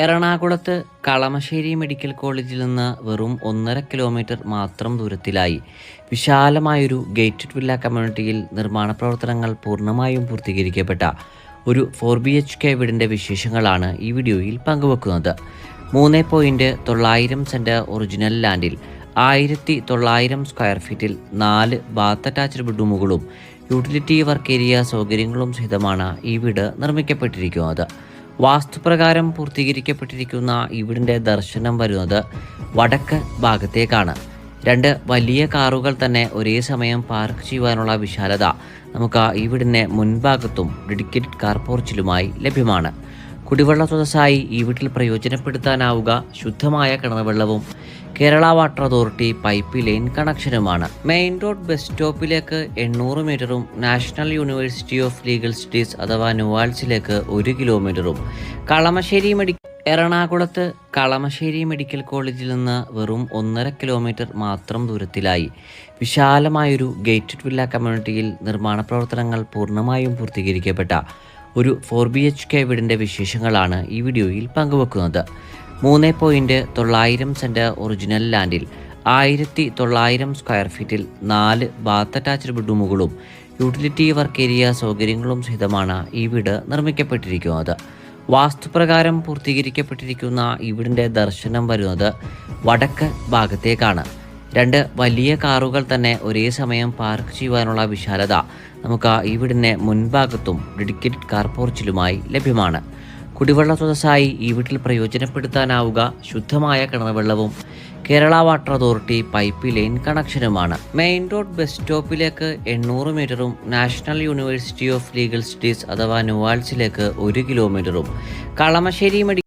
എറണാകുളത്ത് കളമശ്ശേരി മെഡിക്കൽ കോളേജിൽ നിന്ന് വെറും 1.5 കിലോമീറ്റർ മാത്രം ദൂരത്തിലായി വിശാലമായൊരു ഗേറ്റഡ് വില്ല കമ്മ്യൂണിറ്റിയിൽ നിർമ്മാണ പ്രവർത്തനങ്ങൾ പൂർണ്ണമായും പൂർത്തീകരിക്കപ്പെട്ട ഒരു 4BHK വീടിൻ്റെ വിശേഷങ്ങളാണ് ഈ വീഡിയോയിൽ പങ്കുവെക്കുന്നത്. 3.900 സെൻറ് ഒറിജിനൽ ലാൻഡിൽ 1900 സ്ക്വയർ ഫീറ്റിൽ 4 ബാത്ത് അറ്റാച്ച്ഡ് ബെഡ്റൂമുകളും യൂട്ടിലിറ്റി വർക്ക് ഏരിയ സൗകര്യങ്ങളും സഹിതമാണ് ഈ വീട് നിർമ്മിക്കപ്പെട്ടിരിക്കുന്നത്. വാസ്തുപ്രകാരം പൂർത്തീകരിക്കപ്പെട്ടിരിക്കുന്ന ഇവിടിൻ്റെ ദർശനം വരുന്നത് വടക്ക് ഭാഗത്തേക്കാണ്. 2 വലിയ കാറുകൾ തന്നെ ഒരേ സമയം പാർക്ക് ചെയ്യുവാനുള്ള വിശാലത നമുക്ക് ഇവിടിൻ്റെ മുൻഭാഗത്തും ഡെഡിക്കേറ്റഡ് കാർ പോർച്ചിലുമായി ലഭ്യമാണ്. കുടിവെള്ള സ്രോതസ്സായി ഈ വീട്ടിൽ പ്രയോജനപ്പെടുത്താനാവുക ശുദ്ധമായ കിണർവെള്ളവും Kerala Water Authority pipe line കണക്ഷനുമാണ്. മെയിൻ റോഡ് ബസ് സ്റ്റോപ്പിലേക്ക് 800 മീറ്ററും National University of Legal Studies അഥവാ നുവാൽസിലേക്ക് 1 കിലോമീറ്ററും എറണാകുളത്ത് കളമശ്ശേരി മെഡിക്കൽ കോളേജിൽ നിന്ന് വെറും 1.5 കിലോമീറ്റർ മാത്രം ദൂരത്തിലായി വിശാലമായൊരു ഗേറ്റഡ് വില്ല കമ്മ്യൂണിറ്റിയിൽ നിർമ്മാണ പ്രവർത്തനങ്ങൾ പൂർണ്ണമായും പൂർത്തീകരിക്കപ്പെട്ട ഒരു 4BHK വീടിൻ്റെ വിശേഷങ്ങളാണ് ഈ വീഡിയോയിൽ പങ്കുവെക്കുന്നത്. 3.900 സെൻറ് ഒറിജിനൽ ലാൻഡിൽ 1900 സ്ക്വയർ ഫീറ്റിൽ 4 ബാത്ത് അറ്റാച്ച്ഡ് ബെഡ്റൂമുകളും യൂട്ടിലിറ്റി വർക്ക് ഏരിയ സൗകര്യങ്ങളും സഹിതമാണ് ഈ വീട് നിർമ്മിക്കപ്പെട്ടിരിക്കുന്നത്. വാസ്തുപ്രകാരം പൂർത്തീകരിക്കപ്പെട്ടിരിക്കുന്ന ഇവിടിൻ്റെ ദർശനം വരുന്നത് വടക്ക് ഭാഗത്തേക്കാണ്. 2 വലിയ കാറുകൾ തന്നെ ഒരേ സമയം പാർക്ക് ചെയ്യുവാനുള്ള വിശാലത നമുക്ക് ഇവിടിൻ്റെ മുൻഭാഗത്തും ഡെഡിക്കേറ്റഡ് കാർ പോർച്ചിലുമായി ലഭ്യമാണ്. കുടിവെള്ള സ്രോതസ്സായി ഈ വീട്ടിൽ പ്രയോജനപ്പെടുത്താനാവുക ശുദ്ധമായ കിണർവെള്ളവും Kerala Water Authority pipe line കണക്ഷനുമാണ്. മെയിൻ റോഡ് ബസ് സ്റ്റോപ്പിലേക്ക് 800 മീറ്ററും National University of Legal Studies അഥവാ നുവാൽസിലേക്ക് 1 കിലോമീറ്ററും കളമശ്ശേരി